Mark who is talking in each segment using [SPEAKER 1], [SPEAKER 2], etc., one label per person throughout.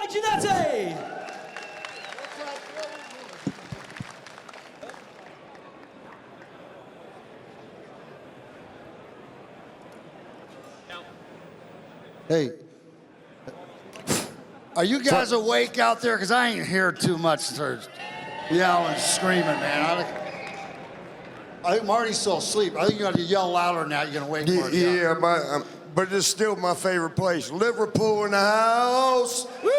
[SPEAKER 1] Jannetty.
[SPEAKER 2] Hey, are you guys awake out there? Because I ain't hear too much for yelling and screaming, man. I think Marty's still asleep. I think you got to yell louder now. You're going to wake Marty
[SPEAKER 3] Yeah,
[SPEAKER 2] up.
[SPEAKER 3] but it's still my favorite place. Liverpool in the house.
[SPEAKER 1] Woo!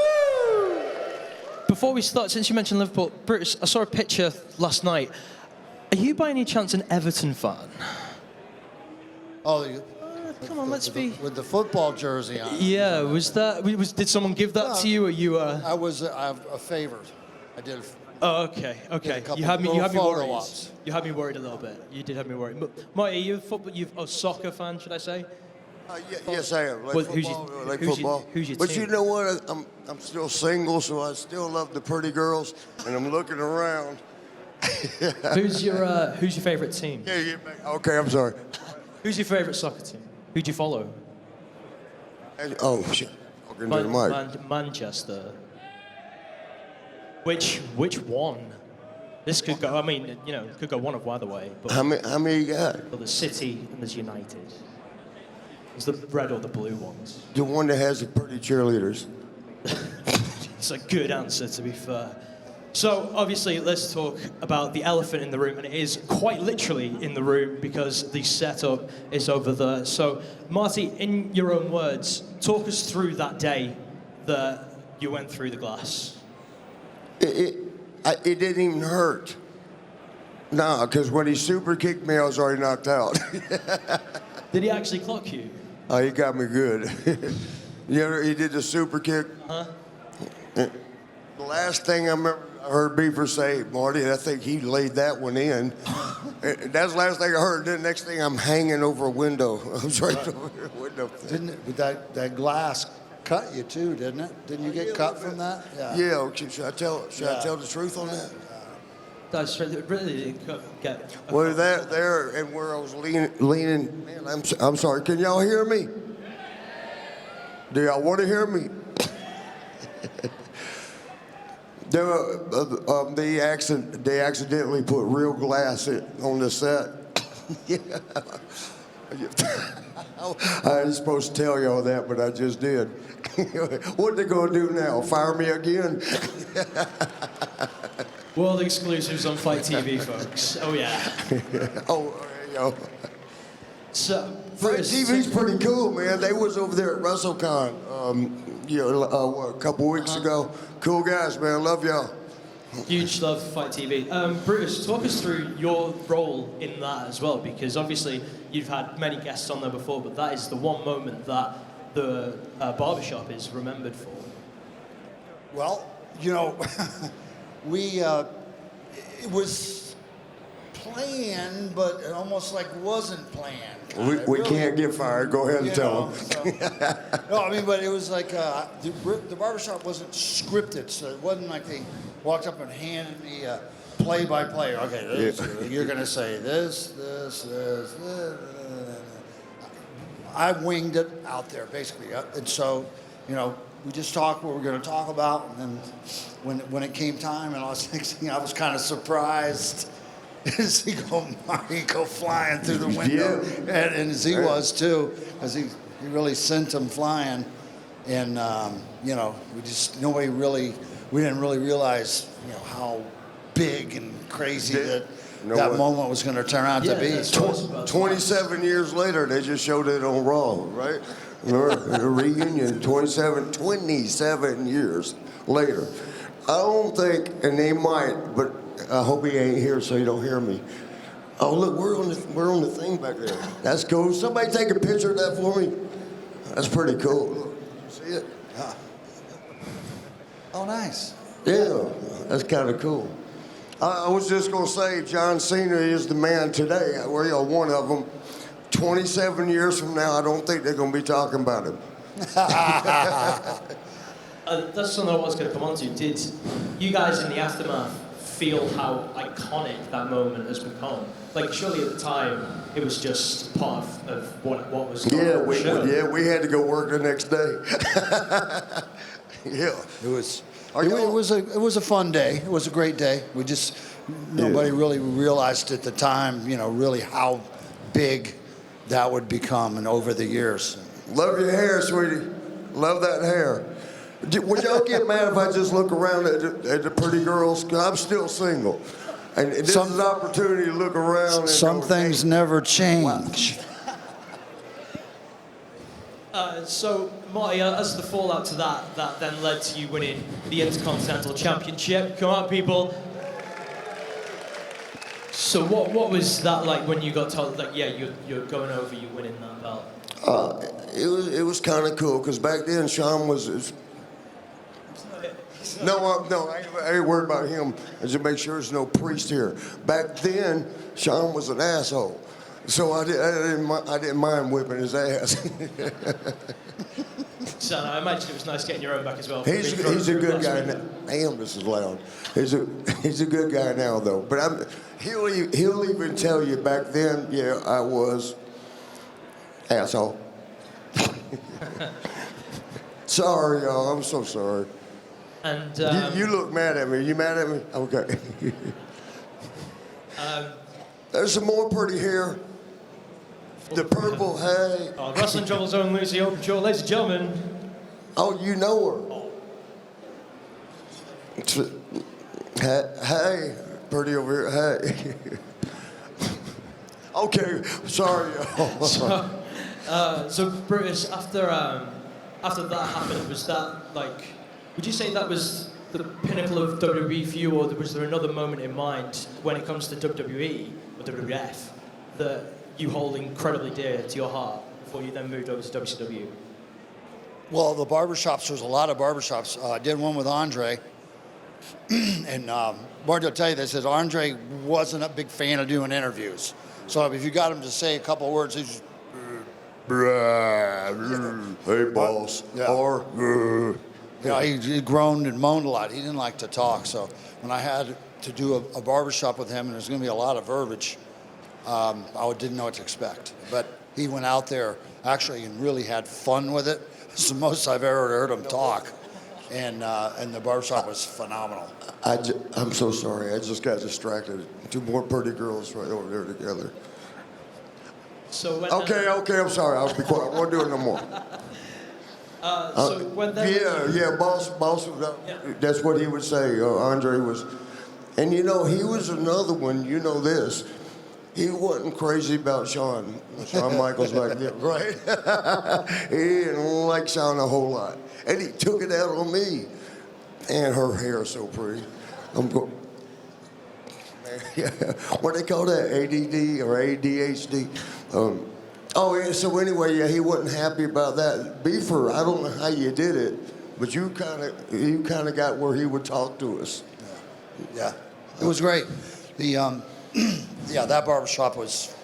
[SPEAKER 1] Before we start, since you mentioned Liverpool, Brutus, I saw a picture last night. Are you by any chance an Everton fan?
[SPEAKER 2] Oh,
[SPEAKER 1] come on, let's be...
[SPEAKER 2] With the football jersey on.
[SPEAKER 1] Yeah, did someone give that to you, or you...
[SPEAKER 2] I was a favorite. I did.
[SPEAKER 1] Oh, okay. You had me worried. You had me worried a little bit. You did have me worried. Marty, are you a soccer fan, should I say?
[SPEAKER 3] Yes, I am. Like football.
[SPEAKER 1] Who's your
[SPEAKER 3] but
[SPEAKER 1] team?
[SPEAKER 3] you know what? I'm still single, so I still love the pretty girls, and I'm looking around.
[SPEAKER 1] Who's your favorite team?
[SPEAKER 3] Yeah. Okay, I'm sorry.
[SPEAKER 1] Who's your favorite soccer team? Who do you follow?
[SPEAKER 3] Oh shit!
[SPEAKER 1] Manchester. Which one? This could go. I mean, could go one of either way. But
[SPEAKER 3] how many you got?
[SPEAKER 1] Well, there's City and there's United. There's the red or the blue ones.
[SPEAKER 3] The one that has the pretty cheerleaders.
[SPEAKER 1] It's a good answer, to be fair. So, obviously, let's talk about the elephant in the room, and it is quite literally in the room because the setup is over there. So, Marty, in your own words, talk us through that day that you went through the glass.
[SPEAKER 3] It didn't even hurt. Nah, because when he super kicked me, I was already knocked out.
[SPEAKER 1] Did he actually clock you?
[SPEAKER 3] Oh, he got me good. He did the super kick.
[SPEAKER 1] Huh?
[SPEAKER 3] The last thing I remember, I heard Beaver say, Marty, I think he laid that one in. That's the last thing I heard. Then the next thing, I'm hanging over a window. I was right over the window.
[SPEAKER 2] Didn't that glass cut you too, didn't it? Didn't you get cut from that?
[SPEAKER 3] Yeah. Okay, should I tell the truth on that?
[SPEAKER 1] That's really get.
[SPEAKER 3] Well, there, and where I was leaning. Man, I'm sorry. Can y'all hear me? Do y'all want to hear me? They accidentally put real glass on the set. Yeah. I ain't supposed to tell y'all that, but I just did. What they gonna do now? Fire me again?
[SPEAKER 1] World exclusives on Fight TV, folks. Oh yeah.
[SPEAKER 3] Yo.
[SPEAKER 1] So,
[SPEAKER 3] Fight TV's pretty cool, man. They was over there at WrestleCon, a couple weeks ago. Cool guys, man. Love y'all.
[SPEAKER 1] Huge love for Fight TV. Brutus, talk us through your role in that as well, because obviously you've had many guests on there before, but that is the one moment that the Barbershop is remembered for.
[SPEAKER 2] Well, it was planned, but it almost like wasn't planned.
[SPEAKER 3] We can't get fired. Go ahead and tell them.
[SPEAKER 2] So, no, I mean, but it was like the Barbershop wasn't scripted, so it wasn't like they walked up and handed me a play-by-play. Okay, you're going to say this. I winged it out there, basically. And so, we just talked what we're going to talk about, and then when it came time, and I was kind of surprised to see Marty go flying through the window, and as he was too, because he really sent him flying, and we didn't really realize how big and crazy that moment was going to turn out to be.
[SPEAKER 3] 27 years later, they just showed it on Raw, right? A reunion, 27 years later. I don't think, and they might, but I hope he ain't here so he don't hear me. Oh, look, we're on the thing back there. That's cool. Somebody take a picture of that for me. That's pretty cool. Look, see it?
[SPEAKER 2] Oh, nice.
[SPEAKER 3] Yeah, that's kind of cool. I was just going to say, John Cena is the man today. We're one of them. 27 years from now, I don't think they're going to be talking about him.
[SPEAKER 1] That's something I was going to come on to. Did you guys in the aftermath feel how iconic that moment has become? Like, surely at the time, it was just part of what was going on.
[SPEAKER 3] We had to go work the next day. Yeah.
[SPEAKER 2] It was.
[SPEAKER 3] Are
[SPEAKER 2] It,
[SPEAKER 3] y'all-
[SPEAKER 2] it was a fun day. It was a great day. Nobody really realized at the time, really how big that would become, and over the years.
[SPEAKER 3] Love your hair, sweetie. Love that hair. Would y'all get mad if I just look around at the pretty girls? 'Cause I'm still single. And this is an opportunity to look around. And
[SPEAKER 2] Some
[SPEAKER 3] go,
[SPEAKER 2] things
[SPEAKER 3] hey,
[SPEAKER 2] never change.
[SPEAKER 1] So, Marty, as the fallout to that then led to you winning the Intercontinental Championship. Come on, people. So, what was that like when you got told, like, yeah, you're going over, you're winning that belt?
[SPEAKER 3] It was kind of cool because back then Sean was. No, I ain't worried about him. I just make sure there's no priest here. Back then, Sean was an asshole, so I didn't mind whipping his ass.
[SPEAKER 1] So I imagine it was nice getting your own back as well.
[SPEAKER 3] He's a good guy now. Damn, this is loud. He's a good guy now though. But he'll even tell you back then, yeah, I was asshole. Sorry, y'all. I'm so sorry.
[SPEAKER 1] And
[SPEAKER 3] You look mad at me. You mad at me? Okay. There's some more pretty hair. The purple, hey.
[SPEAKER 1] Wrestling Trouble's own Lucy Openshaw, ladies and gentlemen.
[SPEAKER 3] Oh, you know her. Hey, pretty over here. Hey. Okay, sorry, y'all.
[SPEAKER 1] So Brutus, after that happened, was that like? Would you say that was the pinnacle of WWE for you, or was there another moment in mind when it comes to WWE or WWF that you hold incredibly dear to your heart before you then moved over to WCW?
[SPEAKER 2] Well, the barbershops, there's a lot of barbershops. I did one with Andre. And Marty will tell you this, is Andre wasn't a big fan of doing interviews. So if you got him to say a couple words, he's just,
[SPEAKER 3] Hey, boss.
[SPEAKER 2] Yeah.
[SPEAKER 3] Or,
[SPEAKER 2] he groaned and moaned a lot. He didn't like to talk. So when I had to do a barbershop with him, and there's going to be a lot of verbiage, I didn't know what to expect. But he went out there actually and really had fun with it. It's the most I've ever heard him talk. And the barbershop was phenomenal.
[SPEAKER 3] I'm so sorry. I just got distracted. Two more pretty girls right over there together.
[SPEAKER 1] So when,
[SPEAKER 3] Okay, I'm sorry. I'll be quiet. I won't do it no more.
[SPEAKER 1] So when they
[SPEAKER 3] Yeah, boss. That's what he would say. Andre was, and he was another one. You know this. He wasn't crazy about Shawn Michaels back then, right? He didn't like Shawn a whole lot, and he took it out on me. And her hair is so pretty. I'm going. Yeah, what they call that? ADD or ADHD? So anyway, yeah, he wasn't happy about that. Beefer, I don't know how you did it, but you kind of got where he would talk to us.
[SPEAKER 2] Yeah, it was great. The that barbershop was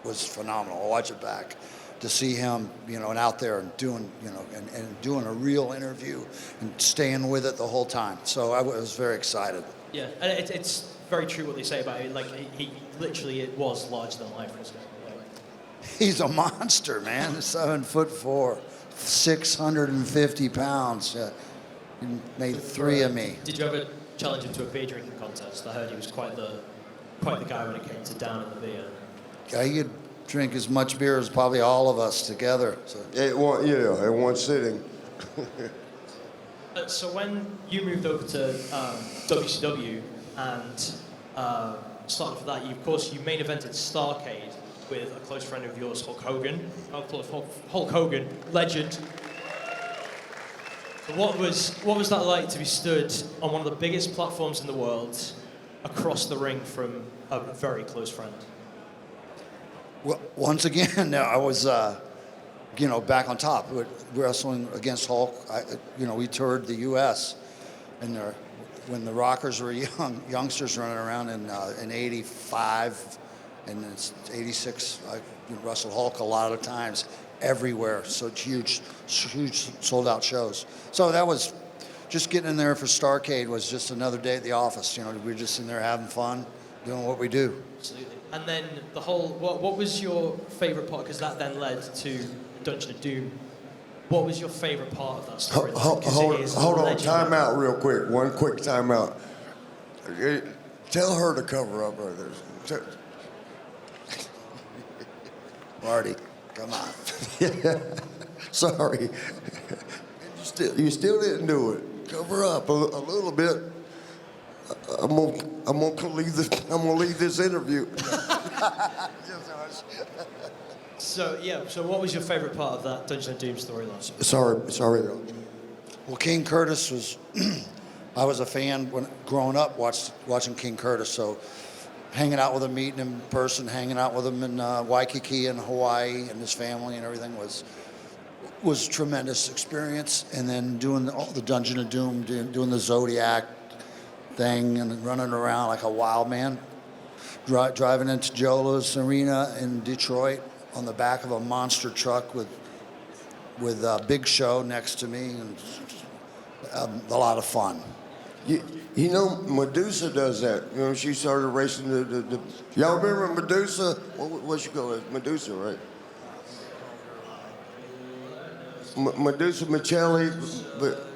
[SPEAKER 2] phenomenal. I'll watch it back to see him, and out there and doing, and doing a real interview and staying with it the whole time. So I was very excited.
[SPEAKER 1] Yeah, and it's very true what they say about it. Like he literally, it was larger than life.
[SPEAKER 2] He's a monster, man. 7'4", 650 pounds. He made three of me.
[SPEAKER 1] Did you ever challenge him to a beer drinking contest? I heard he was quite the guy when it came to downing the beer.
[SPEAKER 2] Yeah, he could drink as much beer as probably all of us together. So.
[SPEAKER 3] In one sitting.
[SPEAKER 1] So when you moved over to WCW and started for that, you main evented Starrcade with a close friend of yours, Hulk Hogan. Hulk Hogan, legend. So what was that like to be stood on one of the biggest platforms in the world, across the ring from a very close friend?
[SPEAKER 2] Well, once again, I was, back on top, wrestling against Hulk. We toured the U.S. and when the Rockers were youngsters running around in '85 and in '86, I wrestled Hulk a lot of times, everywhere. So huge sold out shows. So that was just getting in there for Starrcade was just another day at the office. We were just in there having fun, doing what we do.
[SPEAKER 1] Absolutely. And then what was your favorite part? Because that then led to Dungeon of Doom What was your favorite part of that story?
[SPEAKER 3] Hold on, time out real quick. One quick time out. Tell her to cover up right there.
[SPEAKER 2] Marty, come on.
[SPEAKER 3] Sorry. You still didn't do it. Cover up a little bit. I'm gonna leave this interview.
[SPEAKER 1] So what was your favorite part of that Dungeon of Doom storyline?
[SPEAKER 3] Sorry though.
[SPEAKER 2] Well, King Curtis was, I was a fan when growing up watching King Curtis, so hanging out with him, meeting him in person, hanging out with him in Waikiki and Hawaii and his family and everything was a tremendous experience. And then doing the Dungeon of Doom, doing the Zodiac thing and running around like a wild man, driving into Jola's Arena in Detroit on the back of a monster truck with Big Show next to me, and a lot of fun.
[SPEAKER 3] You know, Medusa does that. You know, she started racing the y'all remember Medusa? What she call it? Medusa, right? Medusa Michelli, but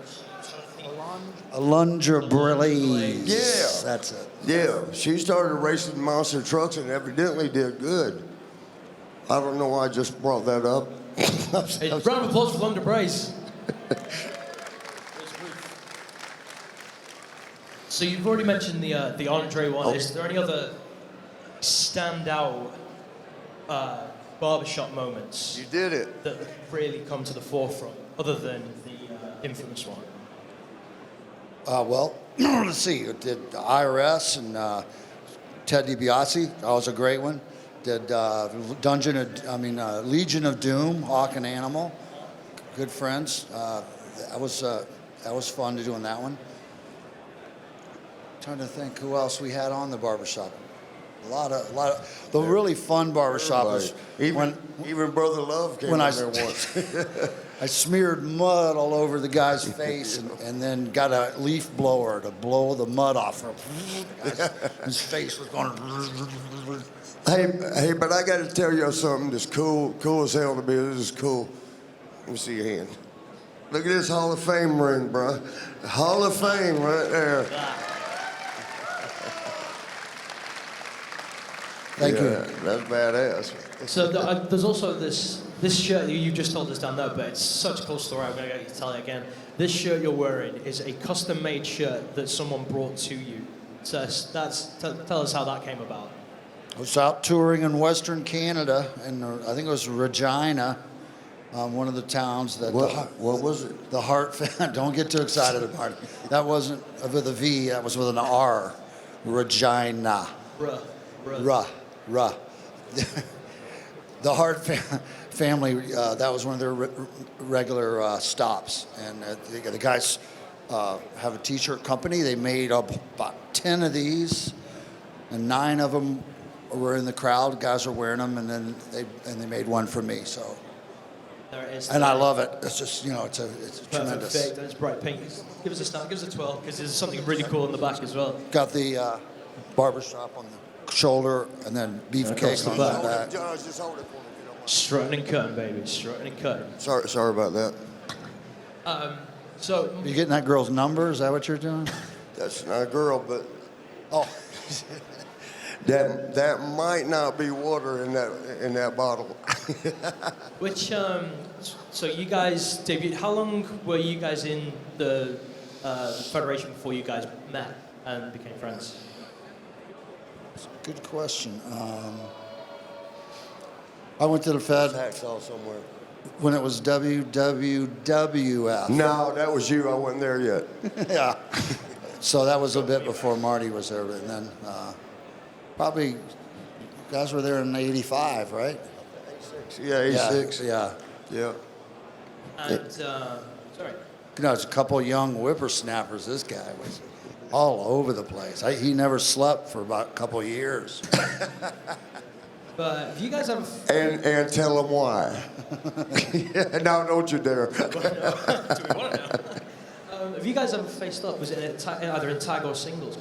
[SPEAKER 2] Alundra Blaze.
[SPEAKER 3] Yeah.
[SPEAKER 2] That's it.
[SPEAKER 3] yeah, she started racing monster trucks and evidently did good. I don't know why I just brought that up.
[SPEAKER 1] Hey, round of applause for Alundra Blaze. So you've already mentioned the Andre one. Is there any other standout barbershop moments
[SPEAKER 3] You did it.
[SPEAKER 1] that really come to the forefront, other than the infamous one?
[SPEAKER 2] Well, let's see. It did the IRS and Ted DiBiase. That was a great one. Did Legion of Doom, Hawk and Animal. Good friends. That was fun to doing that one. Trying to think who else we had on the barbershop. A lot of the really fun barbershoppers.
[SPEAKER 3] Even Brother Love came
[SPEAKER 2] when
[SPEAKER 3] in
[SPEAKER 2] I-
[SPEAKER 3] there once.
[SPEAKER 2] I smeared mud all over the guy's face and then got a leaf blower to blow the mud off. His face was going.
[SPEAKER 3] Hey, but I got to tell you something that's cool as hell to me. This is cool. Let me see your hand. Look at this Hall of Fame ring, bro. Hall of Fame right there.
[SPEAKER 2] Thank you.
[SPEAKER 3] That's badass.
[SPEAKER 1] So there's also this shirt that you just told us down there, but it's such a cool story. I'm going to get you to tell it again. This shirt you're wearing is a custom-made shirt that someone brought to you. So tell us how that came about.
[SPEAKER 2] I was out touring in Western Canada, and I think it was Regina, one of the towns that.
[SPEAKER 3] What was it?
[SPEAKER 2] The Heart. Don't get too excited about it. That wasn't with a V. That was with an R. Regina. The Hart family. That was one of their regular stops, and the guys have a T-shirt company. They made up about 10 of these, and 9 of them were in the crowd. Guys were wearing them, and then they made one for me. So,
[SPEAKER 1] there it is.
[SPEAKER 2] and I love it. It's just it's tremendous.
[SPEAKER 1] Perfect. And it's bright pink. Give us a star. Give us a 12, because there's something really cool in the back as well.
[SPEAKER 2] Got the barbershop on the shoulder, and then beefcake on the back.
[SPEAKER 3] John, just hold it for me if you don't mind.
[SPEAKER 1] Strutting and cutting, baby. Strutting and cutting.
[SPEAKER 3] Sorry about that.
[SPEAKER 1] So
[SPEAKER 2] You getting that girl's number? Is that what you're doing?
[SPEAKER 3] That's not a girl, but
[SPEAKER 2] Oh,
[SPEAKER 3] that might not be water in that bottle.
[SPEAKER 1] which so you guys debuted. How long were you guys in the federation before you guys met and became friends?
[SPEAKER 2] good question. I went to the Fed
[SPEAKER 3] Hacksaw somewhere.
[SPEAKER 2] when it was WWF.
[SPEAKER 3] No, that was you. I wasn't there yet.
[SPEAKER 2] Yeah. So that was a bit before Marty was there, and then probably you guys were there in '85, right?
[SPEAKER 3] 86. Yeah, 86.
[SPEAKER 2] Yeah.
[SPEAKER 3] Yeah.
[SPEAKER 1] And sorry.
[SPEAKER 2] It's a couple of young whippersnappers. This guy was all over the place. He never slept for about a couple of years.
[SPEAKER 1] But if you guys have
[SPEAKER 3] And tell them why. No, don't you dare.
[SPEAKER 1] do we want to know? Have you guys ever faced up? Was it either in tag or singles?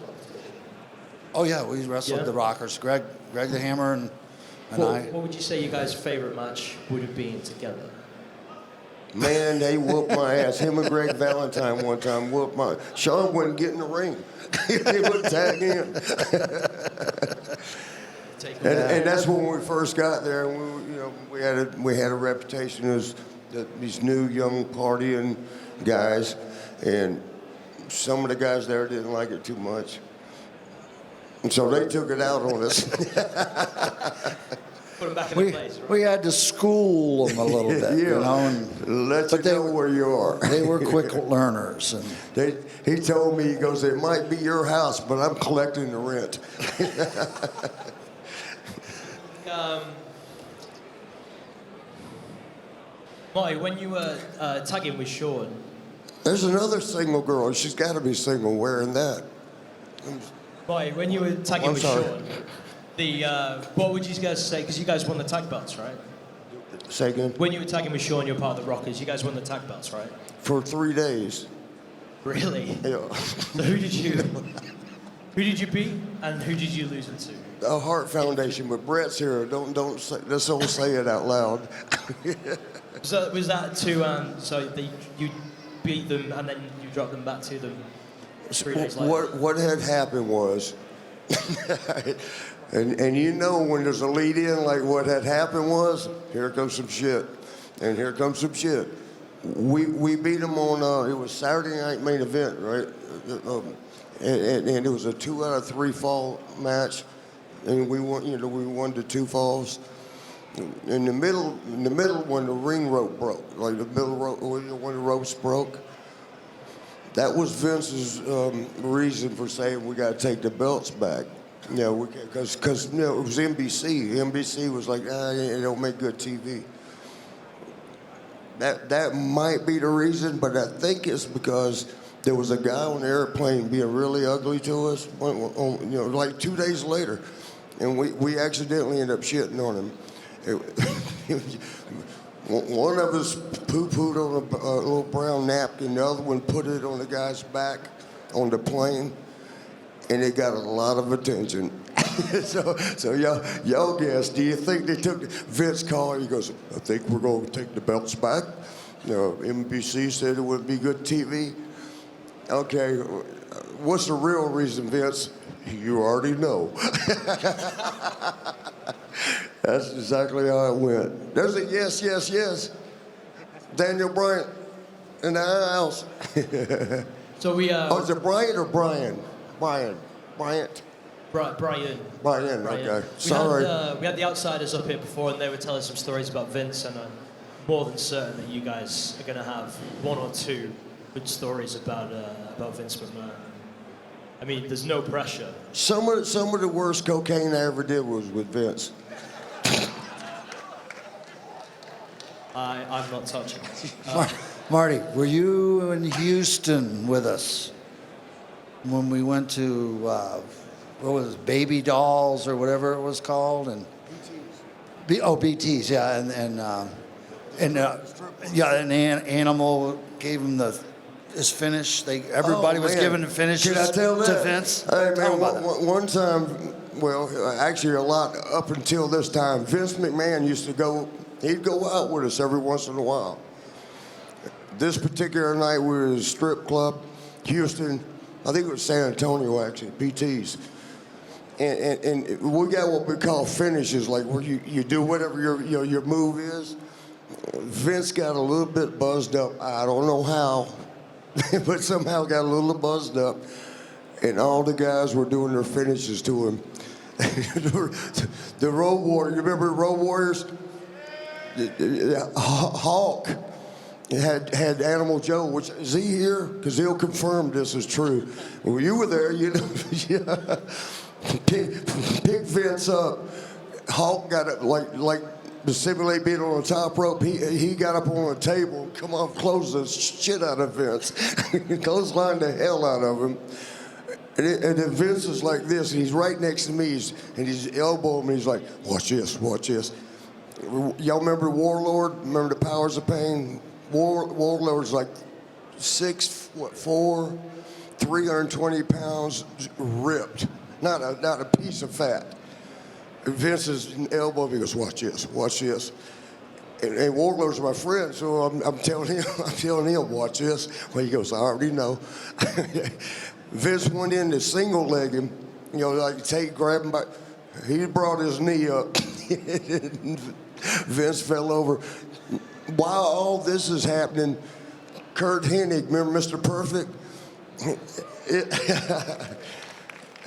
[SPEAKER 2] Oh yeah, we wrestled
[SPEAKER 1] Yeah.
[SPEAKER 2] the Rockers. Greg the Hammer and I.
[SPEAKER 1] What would you say your guys' favorite match would have been together?
[SPEAKER 3] Man, they whooped my ass. Him and Greg Valentine one time whooped my. Sean wouldn't get in the ring. He wouldn't tag in. And that's when we first got there. And we had a reputation as these new young partying guys, and some of the guys there didn't like it too much, and so they took it out on us.
[SPEAKER 1] Put them back in the place. Right?
[SPEAKER 2] We had to school them a little bit,
[SPEAKER 3] Yeah.
[SPEAKER 2] you know. And,
[SPEAKER 3] Let you know where you are.
[SPEAKER 2] They were quick learners. And
[SPEAKER 3] He told me, he goes, it might be your house, but I'm collecting the rent.
[SPEAKER 1] Marty, when you were tagging with Sean,
[SPEAKER 3] There's another single girl. She's got to be single wearing that.
[SPEAKER 1] Marty, when you were tagging
[SPEAKER 3] I'm
[SPEAKER 1] with
[SPEAKER 3] sorry.
[SPEAKER 1] Sean, what would you guys say? Because you guys won the tag belts, right?
[SPEAKER 3] Say again?
[SPEAKER 1] When you were tagging with Sean, you were part of the Rockers. You guys won the tag belts, right?
[SPEAKER 3] For 3 days.
[SPEAKER 1] Really?
[SPEAKER 3] Yeah.
[SPEAKER 1] So who did you beat, and who did you lose it to?
[SPEAKER 3] The Heart Foundation, but Brett's here. Don't say, let's don't say it out loud.
[SPEAKER 1] So was that to you beat them and then you dropped them back to them 3 days later?
[SPEAKER 3] What had happened was, and you know when there's a lead in, like what had happened was, here comes some shit, and here comes some shit. We beat them on, it was Saturday night main event, right? And it was a 2 out of 3 fall match, and we won the 2 falls. In the middle when the ring rope broke, like the middle rope, when the ropes broke, that was Vince's reason for saying we got to take the belts back. Because it was NBC. NBC was like, it don't make good TV. That might be the reason, but I think it's because there was a guy on the airplane being really ugly to us, like 2 days later, and we accidentally ended up shitting on him. One of us poo-pooed on a little brown napkin, the other one put it on the guy's back on the plane, and it got a lot of attention. so y'all guess, do you think they took Vince called? He goes, I think we're going to take the belts back. NBC said it would be good TV. Okay, what's the real reason, Vince? You already know. That's exactly how it went. There's a yes, yes, yes. Daniel Bryant in the house.
[SPEAKER 1] So we
[SPEAKER 3] is it Bryant or Brian? Bryant.
[SPEAKER 1] Brian.
[SPEAKER 3] Okay. Sorry.
[SPEAKER 1] We had the Outsiders up here before, and they were telling some stories about Vince, and I'm more than certain that you guys are going to have 1 or 2 good stories about Vince McMahon. I mean, there's no pressure.
[SPEAKER 3] Some of the worst cocaine I ever did was with Vince.
[SPEAKER 1] I'm not touching it.
[SPEAKER 2] Marty, were you in Houston with us when we went to, what was it, Baby Dolls or whatever it was called? And BTs, yeah. And Animal gave him his finish. Everybody was given the finish
[SPEAKER 3] Can I tell that?
[SPEAKER 2] to Vince.
[SPEAKER 3] Hey,
[SPEAKER 2] Tell
[SPEAKER 3] man,
[SPEAKER 2] him about that.
[SPEAKER 3] one time, well, actually a lot up until this time, Vince McMahon used to go, he'd go out with us every once in a while. This particular night, we were at a strip club, Houston, I think it was San Antonio, actually, PT's. And we got what we call finishes, like where you do whatever your move is. Vince got a little bit buzzed up. I don't know how, but somehow got a little buzzed up. And all the guys were doing their finishes to him. The Road Warriors, you remember Road Warriors? Hawk had Animal Joe, which, is he here? Because he'll confirm this is true. Well, you were there, you know. Yeah. Pick Vince up. Hawk got it, like to simulate being on the top rope. He got up on a table, come on, close the shit out of Vince. Clothesline the hell out of him. And then Vince is like this, and he's right next to me, and he's elbowing me. He's like, watch this, watch this. Y'all remember Warlord? Remember the Powers of Pain? Warlord's like 6'4", 320 pounds, ripped. Not a piece of fat. And Vince is elbowing me. He goes, watch this, watch this. And Wardlow's my friend, so I'm telling him, watch this. Well, he goes, I already know. Vince went in to single leg him, you know, like grab him by. He brought his knee up. Vince fell over. While all this is happening, Kurt Hennig, remember Mr. Perfect?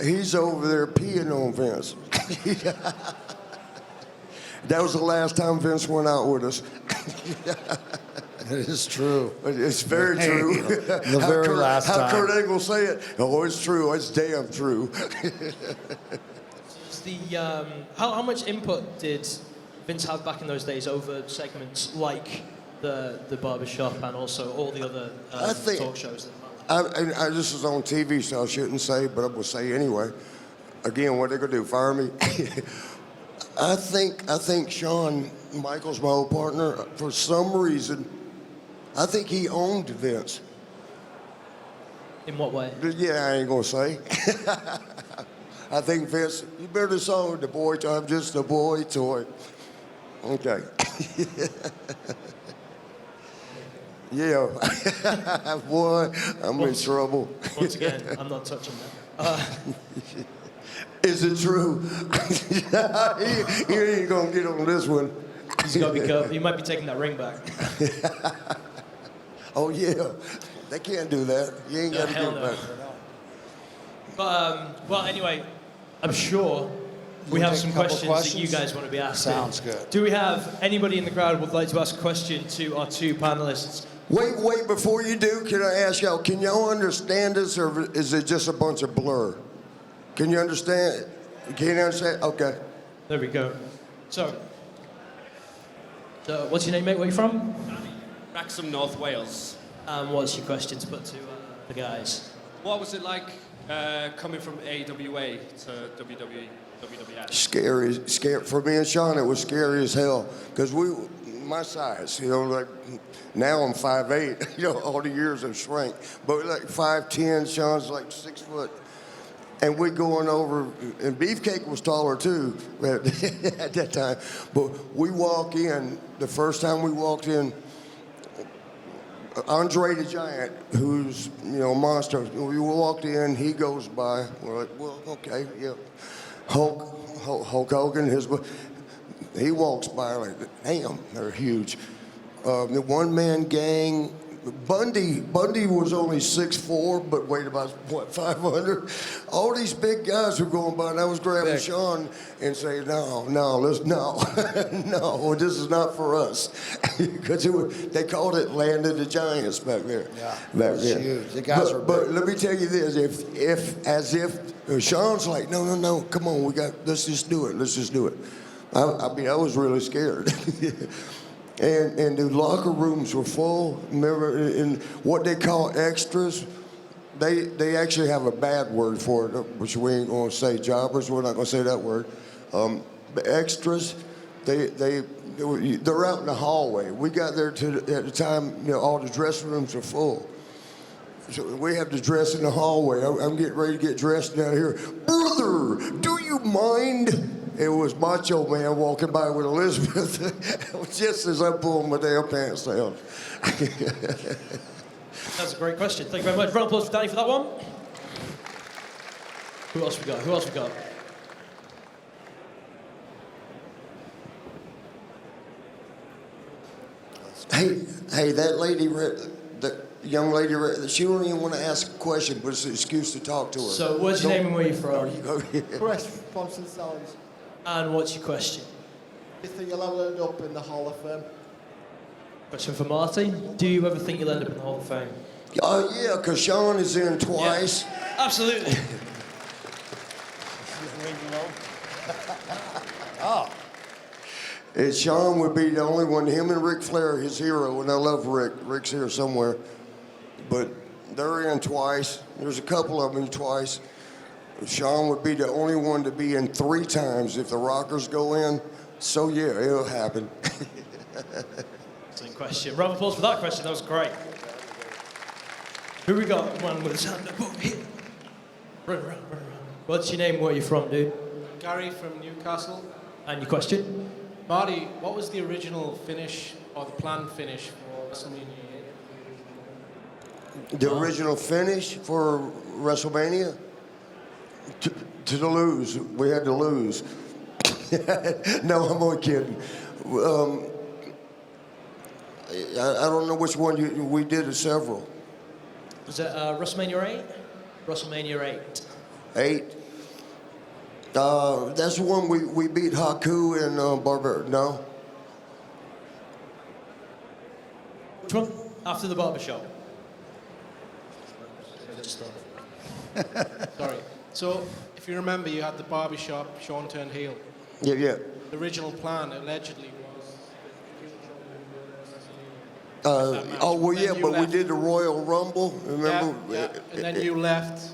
[SPEAKER 3] He's over there peeing on Vince. That was the last time Vince went out with us.
[SPEAKER 2] It is true.
[SPEAKER 3] It's very true.
[SPEAKER 2] The very last time.
[SPEAKER 3] How Kurt Angle say it? Oh, it's true. It's damn true.
[SPEAKER 1] How much input did Vince have back in those days over segments like the Barbershop and also all the other talk shows?
[SPEAKER 3] I this is on TV, so I shouldn't say, but I will say anyway. Again, what they gonna do? Fire me? I think Shawn Michaels, my old partner, for some reason, I think he owned Vince.
[SPEAKER 1] In what way?
[SPEAKER 3] Yeah, I ain't gonna say. I think Vince, you better song the boy toy. I'm just a boy toy. Okay. Yeah. Boy, I'm in trouble.
[SPEAKER 1] Once again, I'm not touching that.
[SPEAKER 3] Is it true? You ain't gonna get on this one.
[SPEAKER 1] He's got to be careful. You might be taking that ring back.
[SPEAKER 3] Oh yeah, they can't do that. You ain't got to get it back.
[SPEAKER 1] But well, anyway, I'm sure we have some questions that you guys want to be asking.
[SPEAKER 2] Sounds good.
[SPEAKER 1] Do we have anybody in the crowd who would like to ask a question to our two panelists?
[SPEAKER 3] Wait, before you do, can I ask y'all, can y'all understand this, or is it just a bunch of blur? Can you understand? Can you understand? Okay.
[SPEAKER 1] There we go. So what's your name, mate? Where are you from?
[SPEAKER 4] Wrexham, North Wales.
[SPEAKER 1] And what's your question to put to the guys?
[SPEAKER 4] What was it like coming from AWA to WWE, WWF?
[SPEAKER 3] Scary. For me and Sean, it was scary as hell, because my size, you know, like now I'm 5'8", you know, all the years have shrank, but like 5'10", Sean's like 6 foot. And we're going over, and Beefcake was taller too at that time. But we walk in, the first time we walked in, Andre the Giant, who's, you know, a monster, we walked in, he goes by, we're like, well, okay, yeah. Hulk Hogan, he walks by like, damn, they're huge. The one-man gang, Bundy was only 6'4", but weighed about, what, 500? All these big guys were going by, and I was grabbing Sean and saying, no, this is not for us. Because they called it Land of the Giants back there.
[SPEAKER 2] Yeah,
[SPEAKER 3] back then.
[SPEAKER 2] huge. The guys are big.
[SPEAKER 3] But let me tell you this, if Sean's like, no, come on, let's just do it. I mean, I was really scared. And the locker rooms were full. Remember, in what they call extras, they actually have a bad word for it, which we ain't gonna say. Jobbers, we're not gonna say that word. The extras, they're out in the hallway. We got there at the time, you know, all the dressing rooms are full. So we have to dress in the hallway. I'm getting ready to get dressed down here. Brother, do you mind? It was Macho Man walking by with Elizabeth just as I'm pulling my damn pants down.
[SPEAKER 1] That's a great question. Thank you very much. Round of applause for Danny for that one. Who else we got?
[SPEAKER 3] Hey, that lady, the young lady, she don't even want to ask a question, but it's an excuse to talk to her.
[SPEAKER 1] So what's your name and where you from?
[SPEAKER 5] Chris from St. Sally's.
[SPEAKER 1] And what's your question?
[SPEAKER 5] Do you think you'll ever end up in the Hall of Fame?
[SPEAKER 1] Question for Marty. Do you ever think you'll end up in the Hall of Fame?
[SPEAKER 3] Oh, yeah, because Sean is in twice.
[SPEAKER 1] Yeah, absolutely.
[SPEAKER 3] And Sean would be the only one, him and Ric Flair, his hero, and I love Rick. Rick's here somewhere. But they're in twice. There's a couple of them twice. Sean would be the only one to be in 3 times if the Rockers go in. So, yeah, it'll happen.
[SPEAKER 1] Excellent question. Round of applause for that question. That was great. Who we got? One with his hand up. Oh, here. Run around. What's your name? Where are you from, dude?
[SPEAKER 6] Gary from Newcastle.
[SPEAKER 1] And your question?
[SPEAKER 6] Marty, what was the original finish or the planned finish for WrestleMania 8?
[SPEAKER 3] The original finish for WrestleMania? To lose. We had to lose. No, I'm only kidding. I don't know which one we did it several.
[SPEAKER 1] Was it WrestleMania 8? WrestleMania 8.
[SPEAKER 3] 8. That's the one we beat Haku and Barber. No?
[SPEAKER 1] Which one? After the Barbershop.
[SPEAKER 6] Sorry. So, if you remember, you had the Barbershop, Sean turned heel.
[SPEAKER 3] Yeah.
[SPEAKER 6] The original plan, allegedly,
[SPEAKER 3] Well, yeah, but we did the Royal Rumble, remember?
[SPEAKER 6] Yeah. And then you left.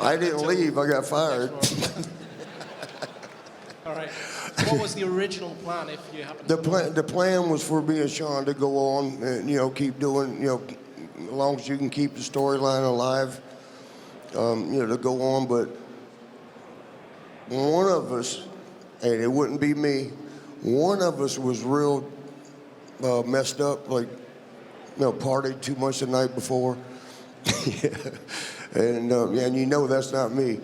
[SPEAKER 3] I didn't leave, I got fired.
[SPEAKER 6] All right. What was the original plan if you happened
[SPEAKER 3] The plan was for me and Sean to go on and, keep doing, as long as you can keep the storyline alive, to go on. But one of us, and it wouldn't be me, one of us was real messed up, like, partied too much the night before. And that's not me.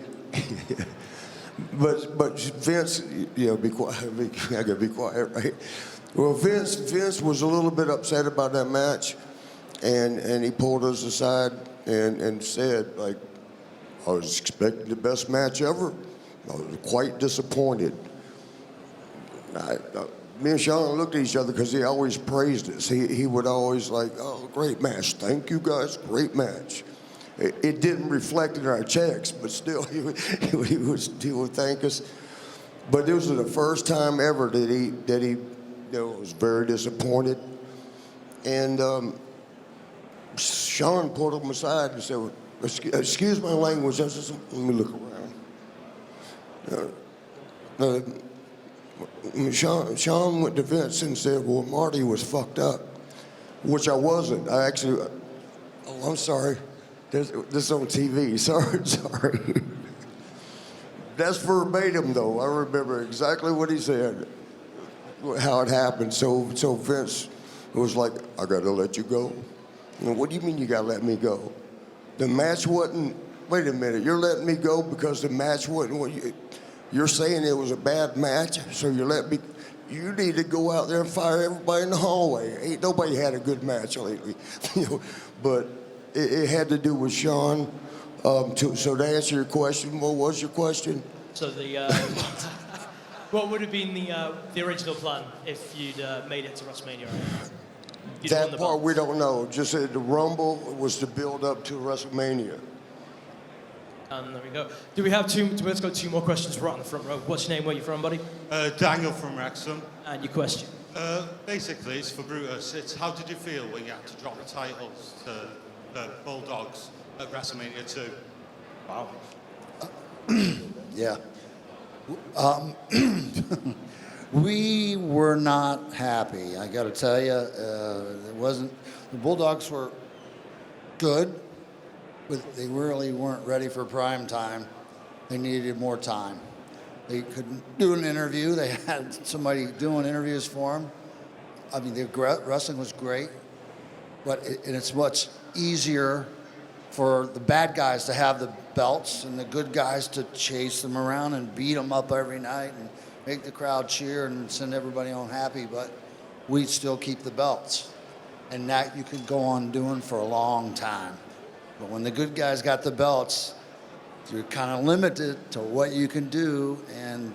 [SPEAKER 3] But Vince, be quiet. I gotta be quiet, right? Well, Vince was a little bit upset about that match, and he pulled us aside and said, like, I was expecting the best match ever. I was quite disappointed. Me and Sean looked at each other because he always praised us. He would always like, oh, great match. Thank you guys, great match. It didn't reflect in our checks, but still he would thank us. But this was the first time ever that he was very disappointed. And Sean pulled him aside and said, excuse my language, let me look around. Sean went to Vince and said, well, Marty was fucked up, which I wasn't. I actually, I'm sorry. This is on TV. Sorry. That's verbatim, though. I remember exactly what he said, how it happened. So Vince was like, I got to let you go. What do you mean you got to let me go? The match wasn't, wait a minute, you're letting me go because the match wasn't, you're saying it was a bad match, so you need to go out there and fire everybody in the hallway. Ain't nobody had a good match lately. But it had to do with Sean. So to answer your question, what was your question?
[SPEAKER 1] So what would have been the original plan if you'd made it to WrestleMania 8?
[SPEAKER 3] That part we don't know. Just that the Rumble was to build up to WrestleMania.
[SPEAKER 1] And there we go. Do we have let's go 2 more questions right on the front row. What's your name? Where are you from, buddy?
[SPEAKER 7] Daniel from Wrexham.
[SPEAKER 1] And your question?
[SPEAKER 7] Basically, it's for Brutus. It's how did you feel when you had to drop the titles to the Bulldogs at WrestleMania 2?
[SPEAKER 1] Wow.
[SPEAKER 2] Yeah. We were not happy. I got to tell you, the Bulldogs were good, but they really weren't ready for prime time. They needed more time. They couldn't do an interview. They had somebody doing interviews for them. I mean, the wrestling was great, but it's much easier for the bad guys to have the belts and the good guys to chase them around and beat them up every night and make the crowd cheer and send everybody home happy, but we still keep the belts. And that you could go on doing for a long time. But when the good guys got the belts, you're kind of limited to what you can do, and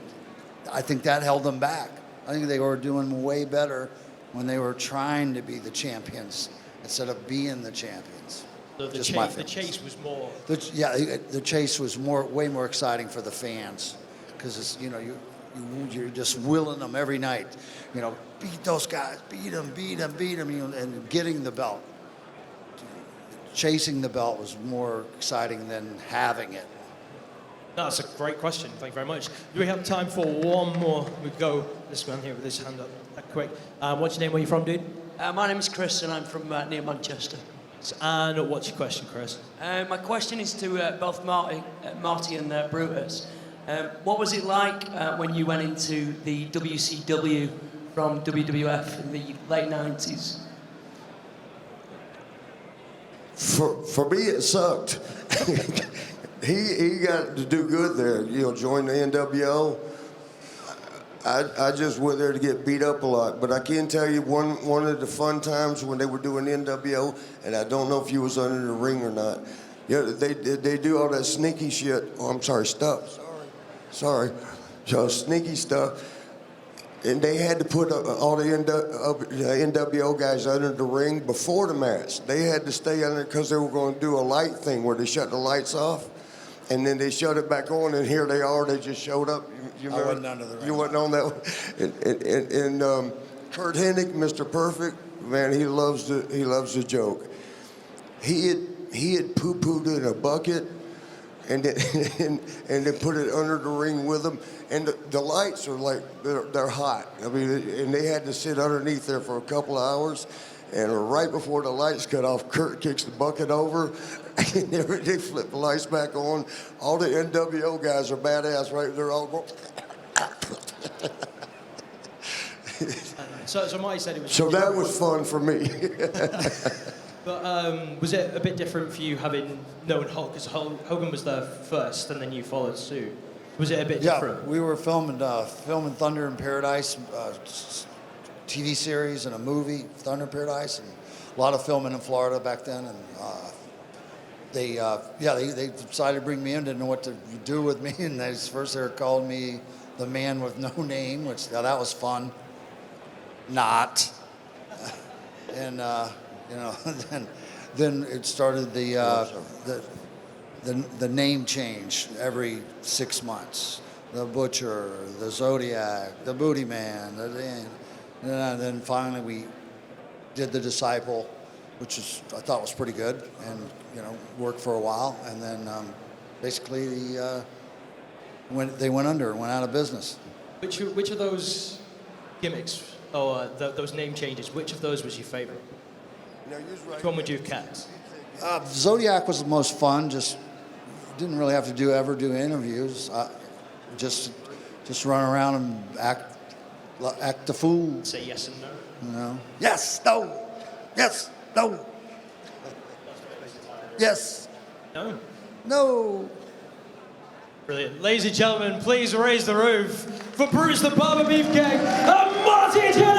[SPEAKER 2] I think that held them back. I think they were doing way better when they were trying to be the champions instead of being the champions.
[SPEAKER 1] So the chase was more.
[SPEAKER 2] The chase was way more exciting for the fans, because it's you're just willing them every night. Beat those guys, beat them, and getting the belt. Chasing the belt was more exciting than having it.
[SPEAKER 1] No, that's a great question. Thank you very much. Do we have time for one more? We go this man here with his hand up. Quick. What's your name? Where are you from, dude?
[SPEAKER 8] My name is Chris, and I'm from near Manchester.
[SPEAKER 1] And what's your question, Chris?
[SPEAKER 8] My question is to both Marty and Brutus. What was it like when you went into the WCW from WWF in the late 90s?
[SPEAKER 3] For me, it sucked. he got to do good there. You know, join the NWO. I just went there to get beat up a lot. But I can tell you one of the fun times when they were doing NWO, and I don't know if you was under the ring or not. You know, they do all that sneaky shit. Oh, I'm sorry, stuff. Sorry. So sneaky stuff. And they had to put all the NWO guys under the ring before the match. They had to stay under because they were going to do a light thing where they shut the lights off. And then they shut it back on, and here they are. They just showed up. You
[SPEAKER 2] I wasn't under the ring.
[SPEAKER 3] You wasn't on that one. And Kurt Hennig, Mr. Perfect, man, he loves the joke. He had poo-pooed in a bucket, and they put it under the ring with him. And the lights are like they're hot. I mean, and they had to sit underneath there for a couple of hours. And right before the lights cut off, Kurt kicks the bucket over, and they flip the lights back on. All the NWO guys are badass, right? They're all going.
[SPEAKER 1] So Marty said it was.
[SPEAKER 3] So that was fun for me.
[SPEAKER 1] But was it a bit different for you having known Hulk? Because Hogan was there first, and then you followed suit. Was it a bit different?
[SPEAKER 2] Yeah, we were filming Thunder in Paradise. TV series and a movie, Thunder in Paradise, and a lot of filming in Florida back then. And they decided to bring me in, didn't know what to do with me, and first they were calling me the man with no name, which that was fun. Not. And you know, then it started the name change every 6 months. The Butcher, the Zodiac, the Booty Man, and then finally we did the Disciple, which I thought was pretty good, and you know, worked for a while, and then basically they went under and went out of business.
[SPEAKER 1] Which of those gimmicks or those name changes? Which of those was your favorite? Which one would you have kept?
[SPEAKER 2] Zodiac was the most fun. Just didn't really have to ever do interviews. Just run around and act the fool.
[SPEAKER 1] Say yes and no.
[SPEAKER 2] You know? Yes, no, yes, no, yes,
[SPEAKER 1] No.
[SPEAKER 2] no.
[SPEAKER 1] Brilliant. Ladies and gentlemen, please raise the roof for Brutus the Barber Beefcake and Marty Jannetty!